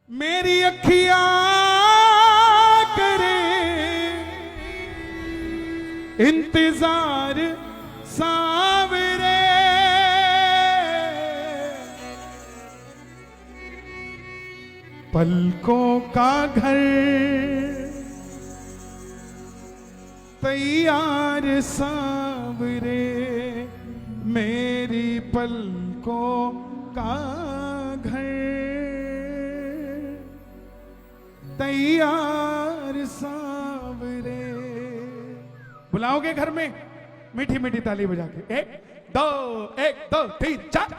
मेरी अखियां करे इंतजार सावरे, पलकों का घर तैयार सावरे, मेरी पलकों का घर तैयार सावरे। बुलाओगे घर में? मीठी मीठी ताली बजा के एक दो तीन चार।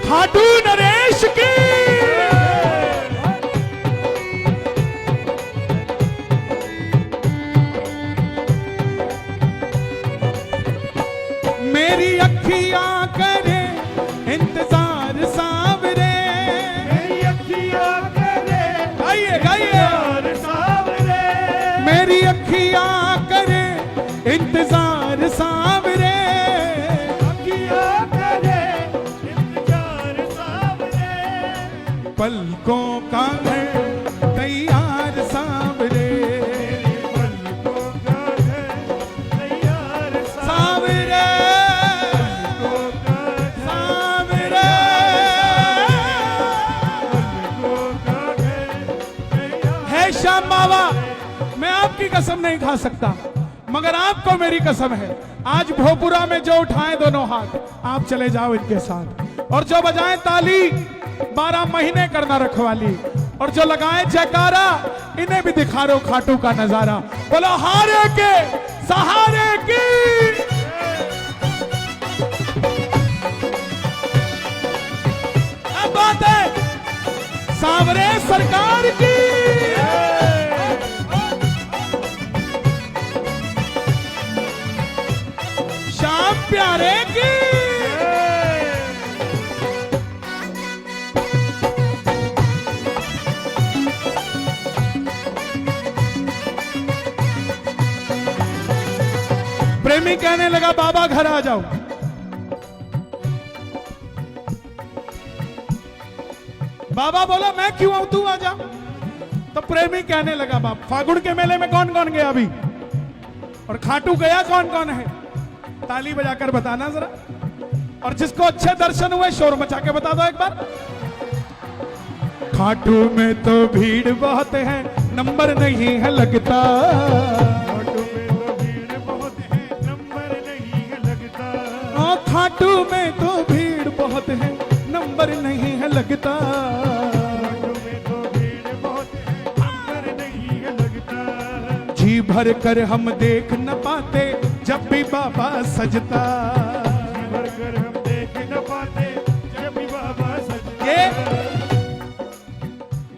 खाटू नरेश की मेरी अखियां करे इंतजार सावरे, मेरी अखियां करे गाइए गाइए। सावरे, मेरी अखियां करे इंतजार सावरे, अखियां करे इंतजार सावरे, पलकों का घर तैयार सावरे, पलकों का घर तैयार सावरे पलकों का सावरे। पलकों का घर तैयार। है श्याम बाबा, मैं आपकी कसम नहीं खा सकता, मगर आपको मेरी कसम है, आज भोपुरा में जो उठाएं दोनों हाथ, आप चले जाओ इनके साथ, और जो बजाएं ताली 12 महीने करना रखवाली, और जो लगाएं जयकारा, इन्हें भी दिखा रहे हो खाटू का नजारा। बोलो हारे के सहारे की। अब बात है सावरे सरकार की। श्याम प्यारे की। प्रेमी कहने लगा बाबा घर आ जाओ। बाबा बोला मैं क्यों आऊं, तू आ जा। तो प्रेमी कहने लगा बाप, फागुन के मेले में कौन कौन गया अभी, और खाटू गया कौन कौन है, ताली बजाकर बताना जरा, और जिसको अच्छे दर्शन हुए शोर मचा के बता दो एक बार। खाटू में तो भीड़ बहुत है, नंबर नहीं है लगता, ऑटो में तो भीड़ बहुत है, नंबर नहीं है लगता, ओ खाटू में तो भीड़ बहुत है, नंबर नहीं है लगता, ऑटो में तो भीड़ बहुत है, नंबर नहीं है लगता, जी भर कर हम देख न पाते जब भी बाबा सजता। भर कर हम देख न पाते जब भी बाबा सजता। ये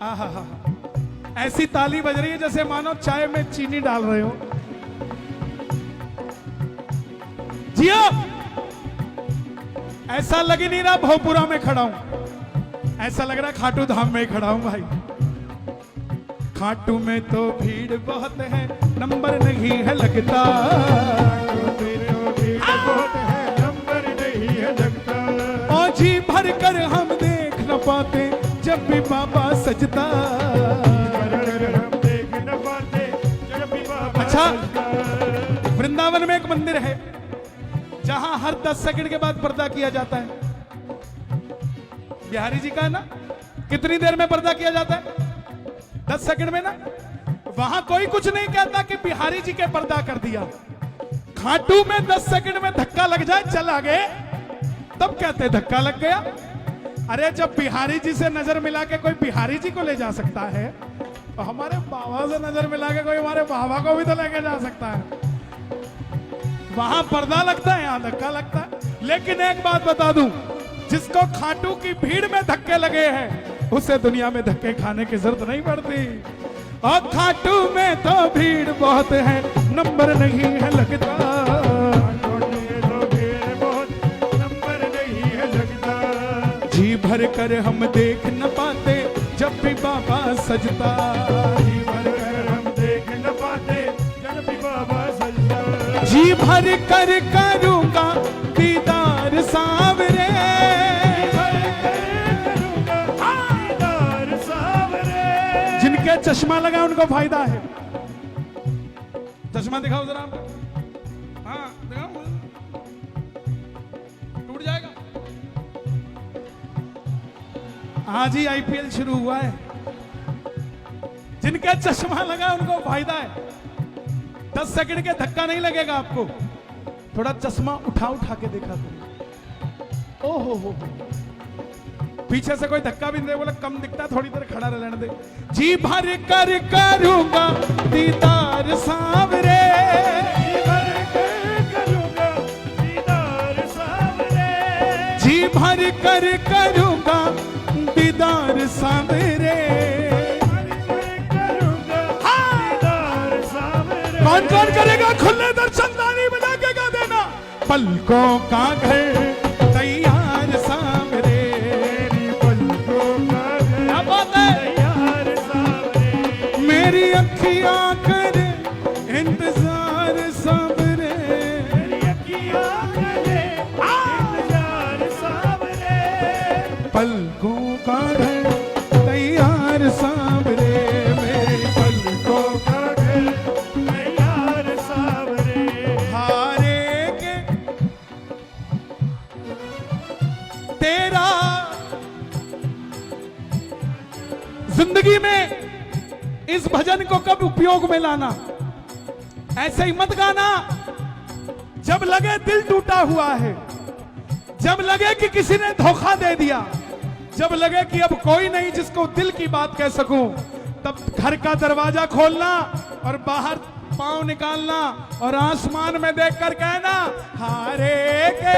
आहा, ऐसी ताली बज रही है जैसे मानो चाय में चीनी डाल रहे हो। जियो, ऐसा लग ही नहीं रहा भोपुरा में खड़ा हूं, ऐसा लग रहा खाटू धाम में खड़ा हूं भाई। खाटू में तो भीड़ बहुत है, नंबर नहीं है लगता, ऑटो में तो भीड़ बहुत है, नंबर नहीं है लगता, और जी भर कर हम देख न पाते जब भी बाबा सजता। भर कर हम देख न पाते जब भी बाबा अच्छा, सजता। वृंदावन में एक मंदिर है जहां हर 10 सेकंड के बाद पर्दा किया जाता है। बिहारी जी का है ना, कितनी देर में पर्दा किया जाता है? 10 सेकंड में ना। वहां कोई कुछ नहीं कहता कि बिहारी जी के पर्दा कर दिया। खाटू में 10 सेकंड में धक्का लग जाए चल आगे, तब कहते धक्का लग गया। अरे जब बिहारी जी से नजर मिला के कोई बिहारी जी को ले जा सकता है, तो हमारे बाबा से नजर मिला के कोई हमारे बाबा को भी तो लेके जा सकता है। वहां पर्दा लगता है, यहां धक्का लगता है। लेकिन एक बात बता दूं, जिसको खाटू की भीड़ में धक्के लगे हैं, उसे दुनिया में धक्के खाने की जरूरत नहीं पड़ती। और खाटू में तो भीड़ बहुत है, नंबर नहीं है लगता, ऑटो में तो भीड़ बहुत, नंबर नहीं है लगता, जी भर कर हम देख न पाते जब भी बाबा सजता। जी भर कर हम देख न पाते जब भी बाबा सजता। जी भर कर करूंगा चश्मा लगा उनको फायदा है। चश्मा दिखाओ जरा आप। हाँ दिखाओ, टूट जाएगा। आज ही आईपीएल शुरू हुआ है। जिनका चश्मा लगा उनको फायदा है। 10 सेकंड के धक्का नहीं लगेगा आपको। थोड़ा चश्मा उठा उठा के देखा करो। ओहो हो, पीछे से कोई धक्का भी नहीं दे, बोला कम दिखता, थोड़ी देर खड़ा रहने दे। जी भर कर करूंगा दीदार सांवरे, जी भर कर करूंगा दीदार सांवरे, जी भर कर करूंगा दीदार सांवरे। दीदार सांवरे। कौन कौन करेगा खुले दर्शन, ताली बजा के गा देना। पलकों का घर तैयार सांवरे, क्या बात है। तैयार सांवरे, मेरी अखियां करे इंतजार सांवरे, मेरी अखियां करे इंतजार सांवरे, पलकों का घर तैयार सांवरे, मेरे पलकों का घर तैयार सांवरे। हारे के तेरा जिंदगी में इस भजन को कब उपयोग में लाना। ऐसे ही मत गाना जब लगे दिल टूटा हुआ है, जब लगे कि किसी ने धोखा दे दिया, जब लगे कि अब कोई नहीं जिसको दिल की बात कह सकूं, तब घर का दरवाजा खोलना और बाहर पांव निकालना और आसमान में देखकर कहना हारे के।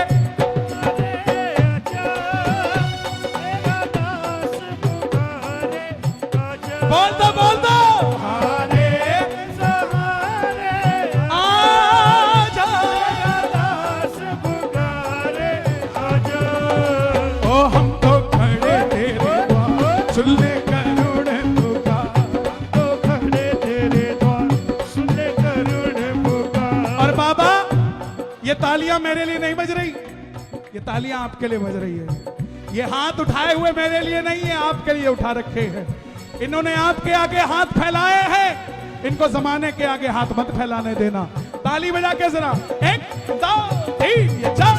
बोल दो बोल दो, हारे सहारे आजा, दास पुकारे आजा। ओ हम तो खड़े तेरे द्वार, सुन ले करुण पुकार। तो खड़े तेरे द्वार, सुन ले करुण पुकार। और बाबा ये तालियां मेरे लिए नहीं बज रही, ये तालियां आपके लिए बज रही है। ये हाथ उठाए हुए मेरे लिए नहीं है, आपके लिए उठा रखे हैं। इन्होंने आपके आगे हाथ फैलाए हैं, इनको जमाने के आगे हाथ मत फैलाने देना। ताली बजा के जरा, 1 2 3 4।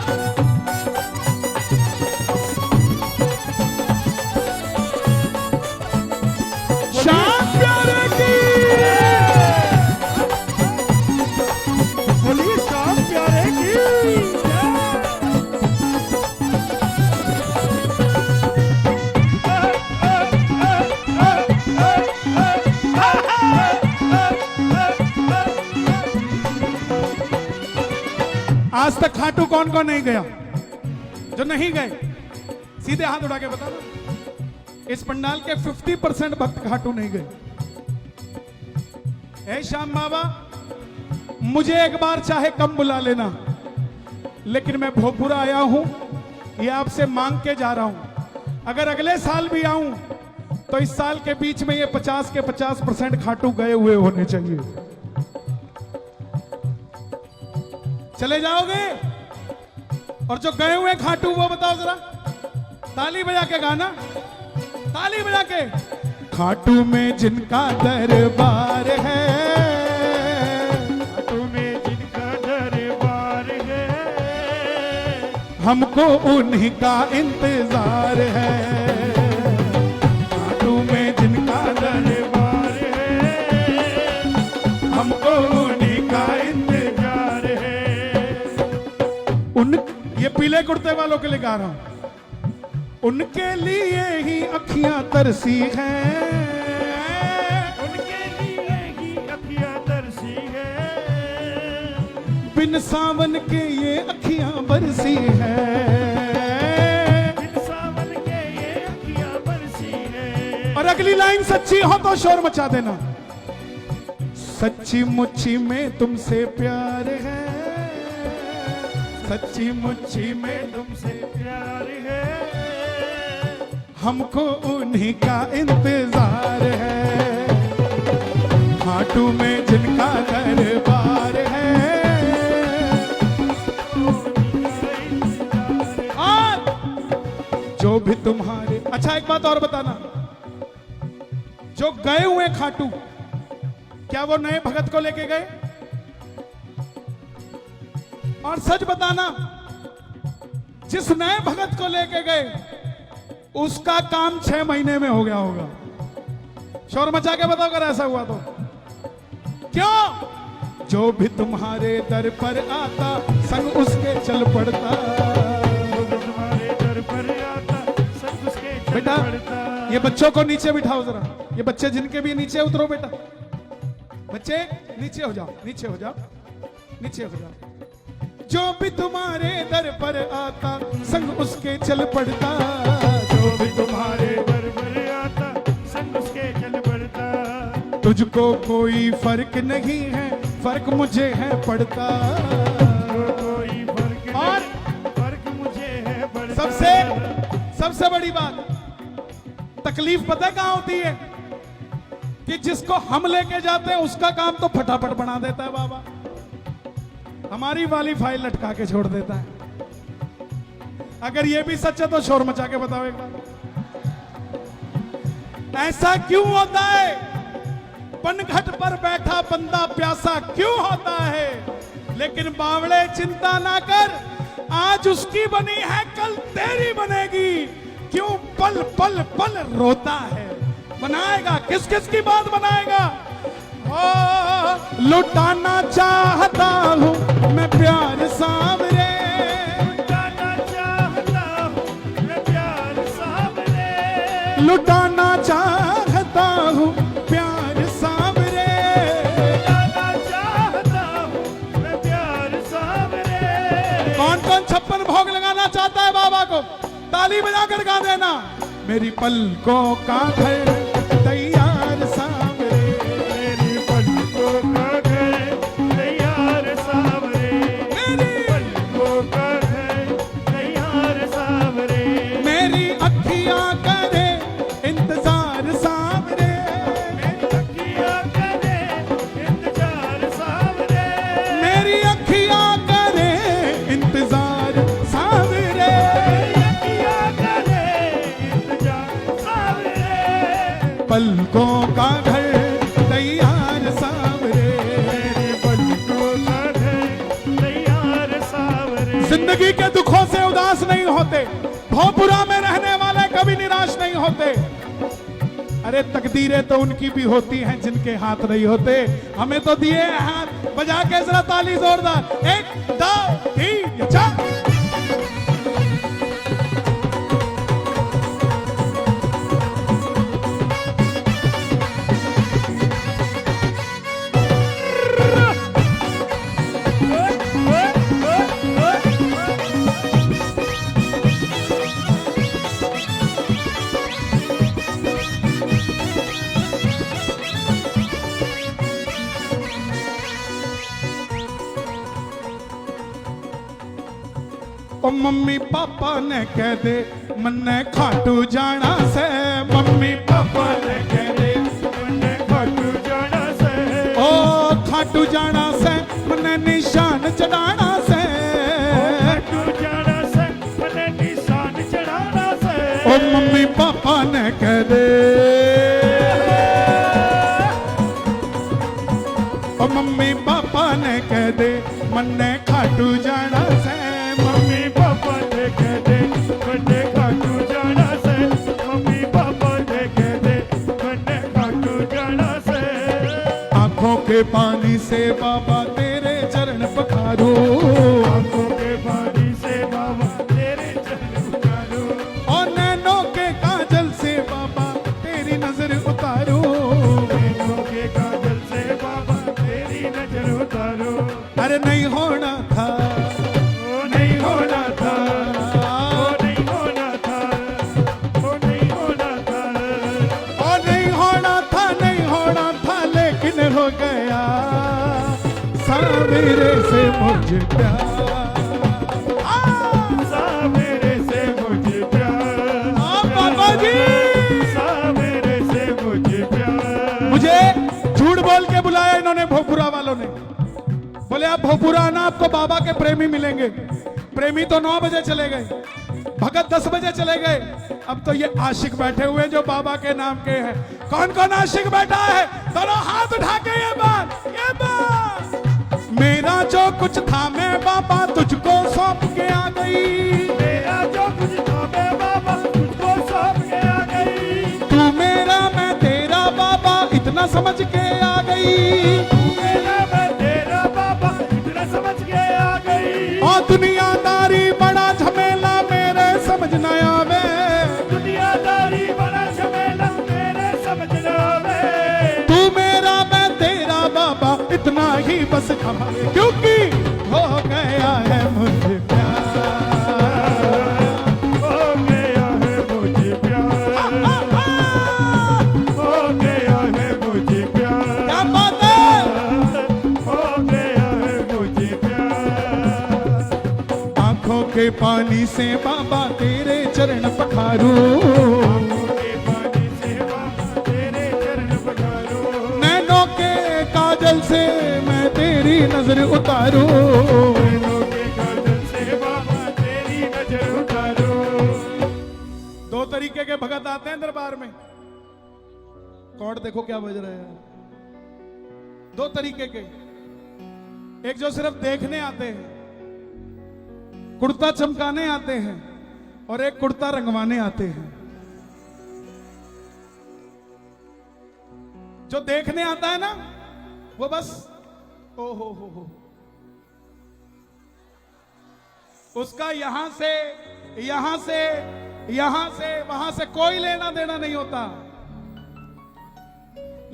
शाम प्यारे की, बोलिए शाम प्यारे की। आज तक खाटू कौन कौन नहीं गया? जो नहीं गए सीधे हाथ उठा के बता दो। इस पंडाल के 50% भक्त खाटू नहीं गए। ए श्याम बाबा, मुझे एक बार चाहे कम बुला लेना, लेकिन मैं भोजपुरा आया हूं, ये आपसे मांग के जा रहा हूं। अगर अगले साल भी आऊं तो इस साल के बीच में ये 50 के 50% खाटू गए हुए होने चाहिए। चले जाओगे? और जो गए हुए खाटू वो बताओ जरा, ताली बजा के गाना, ताली बजा के। खाटू में जिनका दरबार है, खाटू में जिनका दरबार है, हमको उन्हीं का इंतजार है। खाटू में जिनका दरबार है, हमको उन्हीं का इंतजार है। उन ये पीले कुर्ते वालों के लिए गा रहा हूं। उनके लिए ही अखियां तरसी हैं, उनके लिए ही अखियां तरसी है, बिन सावन के ये अखियां बरसी हैं। बिन सावन के ये अखियां बरसी है। और अगली लाइन सच्ची हो तो शोर मचा देना। सच्ची मुच्ची में तुमसे प्यार है, सच्ची मुच्ची में तुमसे प्यार है, हमको उन्हीं का इंतजार है। खाटू में जिनका दरबार है, और जो भी तुम्हारे। अच्छा एक बात और बताना, जो गए हुए खाटू, क्या वो नए भगत को लेके गए? और सच बताना, जिस नए भगत को लेके गए उसका काम 6 महीने में हो गया होगा। शोर मचा के बताओ अगर ऐसा हुआ तो। क्यों? जो भी तुम्हारे दर पर आता संग उसके चल पड़ता। जो भी तुम्हारे दर पर आता संग उसके चल बेटा पड़ता। ये बच्चों को नीचे बिठाओ जरा, ये बच्चे जिनके भी नीचे उतरो बेटा, बच्चे नीचे हो जाओ, नीचे हो जाओ, नीचे हो जाओ। जो भी तुम्हारे दर पर आता संग उसके चल पड़ता। जो भी तुम्हारे दर पर आता संग उसके चल पड़ता। तुझको कोई फर्क नहीं है, फर्क मुझे है पड़ता। कोई फर्क और नहीं, फर्क मुझे है पड़ता। सबसे बड़ी बात, तकलीफ पता है कहां होती है? कि जिसको हम लेके जाते हैं उसका काम तो फटाफट बना देता है बाबा, हमारी वाली फाइल लटका के छोड़ देता है। अगर ये भी सच है तो शोर मचा के बताओ एक बार, ऐसा क्यों होता है? पनघट पर बैठा बंदा प्यासा क्यों होता है? लेकिन बावड़े चिंता ना कर, आज उसकी बनी है कल तेरी बनेगी। क्यों पल पल पल रोता है? बनाएगा, किस किस की बात बनाएगा? लुटाना चाहता हूं मैं प्यार सावरे, लुटाना चाहता हूं मैं प्यार सावरे। लुटाना चाहता हूं प्यार सावरे। लुटाना चाहता हूं मैं प्यार सावरे। कौन कौन 56 भोग लगाना चाहता है बाबा को? ताली बजाकर गा देना। मेरी पलकों का घर तैयार सावरे, मेरी पलकों का घर तैयार सावरे। मेरी पलकों का घर तैयार सावरे। मेरी अखियां करे इंतजार सावरे, मेरी अखियां करे इंतजार सावरे। मेरी अखियां करे इंतजार सावरे। पलकों का घर तैयार सावरे, पलकों का घर तैयार सावरे। जिंदगी के दुखों से उदास नहीं होते, भोपुरा में रहने वाले कभी निराश नहीं होते। अरे तकदीरें तो उनकी भी होती हैं जिनके हाथ नहीं होते। हमें तो दिए हैं हाथ, बजा के जरा ताली जोरदार। 1 2 3 4। ओ मम्मी पापा ने कह दे मन्ने खाटू जाना से, मम्मी पापा ने कह दे मन्ने खाटू जाना से। ओ खाटू जाना से मन्ने निशान चढ़ाना से। खाटू जाना से मन्ने निशान चढ़ाना से। ओ मम्मी पापा ने कह दे, ओ मम्मी पापा ने कह दे मन्ने खाटू जाना से। मम्मी पापा ने कह दे मन्ने खाटू जाना से। मम्मी पापा ने कह दे मन्ने खाटू जाना से। आंखों के पानी से बाबा तेरे चरण पखारो, आंखों के पानी से बाबा तेरे चरण पखारो। और नैनों के काजल से बाबा तेरी नजर उतारो। नैनों के काजल से बाबा तेरी नजर उतारो। अरे नहीं होना था, ओ नहीं होना था, ओ नहीं होना था, ओ नहीं होना था, और नहीं होना था, नहीं होना था, लेकिन हो गया सावेरे से मुझे प्यार। सावेरे से मुझे प्यार। बाबा जी सावेरे से मुझे प्यार। मुझे झूठ बोल के बुलाया इन्होंने, भोपुरा वालों ने। बोले आप भोपुरा आना, आपको बाबा के प्रेमी मिलेंगे। प्रेमी तो 9 बजे चले गए, भगत 10 बजे चले गए। अब तो ये आशिक बैठे हुए हैं जो बाबा के नाम के हैं। कौन कौन आशिक बैठा है दोनों हाथ उठा के ये बात मेरा जो कुछ था मैं बाबा तुझको सौंप के आ गई मेरा जो कुछ था मैं बाबा तुझको सौंप के आ गई तू मेरा मैं तेरा बाबा इतना समझ के आ गई तू मेरा मैं तेरा बाबा इतना समझ के आ गई और दुनियादारी बड़ा झमेला मेरे समझ न आवे दुनियादारी बड़ा झमेला मेरे समझ न आवे तू मेरा मैं तेरा बाबा इतना ही बस कमा क्योंकि हो गया है मुझे प्यार हो गया है मुझे प्यार हो गया है मुझे प्यार क्या बात है हो गया है मुझे प्यार आंखों के पानी से बाबा तेरे चरण पखारू के पानी से बाबा तेरे चरण पखारो नैनों के काजल से मैं तेरी नजर उतारू नैनों के काजल से बाबा तेरी नजर उतारो दो तरीके के भगत आते हैं दरबार में कॉर्ड देखो क्या बज रहा है दो तरीके के एक जो सिर्फ देखने आते हैं कुर्ता चमकाने आते हैं और एक कुर्ता रंगवाने आते हैं जो देखने आता है ना वो बस ओ हो उसका यहां से यहां से यहां से वहां से कोई लेना देना नहीं होता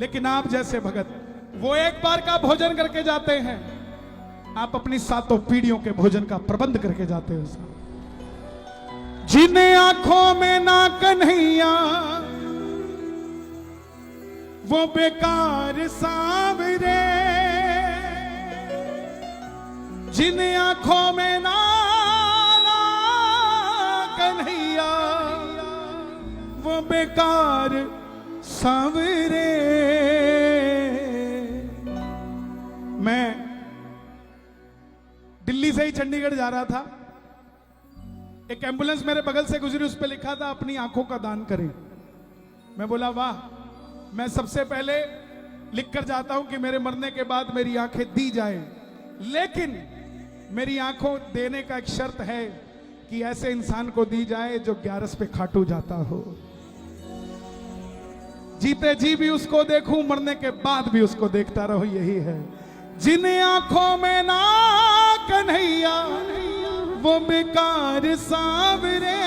लेकिन आप जैसे भगत वो एक बार का भोजन करके जाते हैं आप अपनी सातों पीढ़ियों के भोजन का प्रबंध करके जाते हो जिन्हें आंखों में ना कन्हैया वो बेकार सांवरे जिन्हें आंखों में ना कन्हैया वो बेकार सांवरे मैं दिल्ली से ही चंडीगढ़ जा रहा था एक एम्बुलेंस मेरे बगल से गुजरी उस पर लिखा था अपनी आंखों का दान करें मैं बोला वाह मैं सबसे पहले लिख कर जाता हूं कि मेरे मरने के बाद मेरी आंखें दी जाए लेकिन मेरी आंखों देने का एक शर्त है कि ऐसे इंसान को दी जाए जो 11 पे खाटू जाता हो जीते जी भी उसको देखूं मरने के बाद भी उसको देखता रहो यही है जिन्हें आंखों में ना कन्हैया वो बेकार सांवरे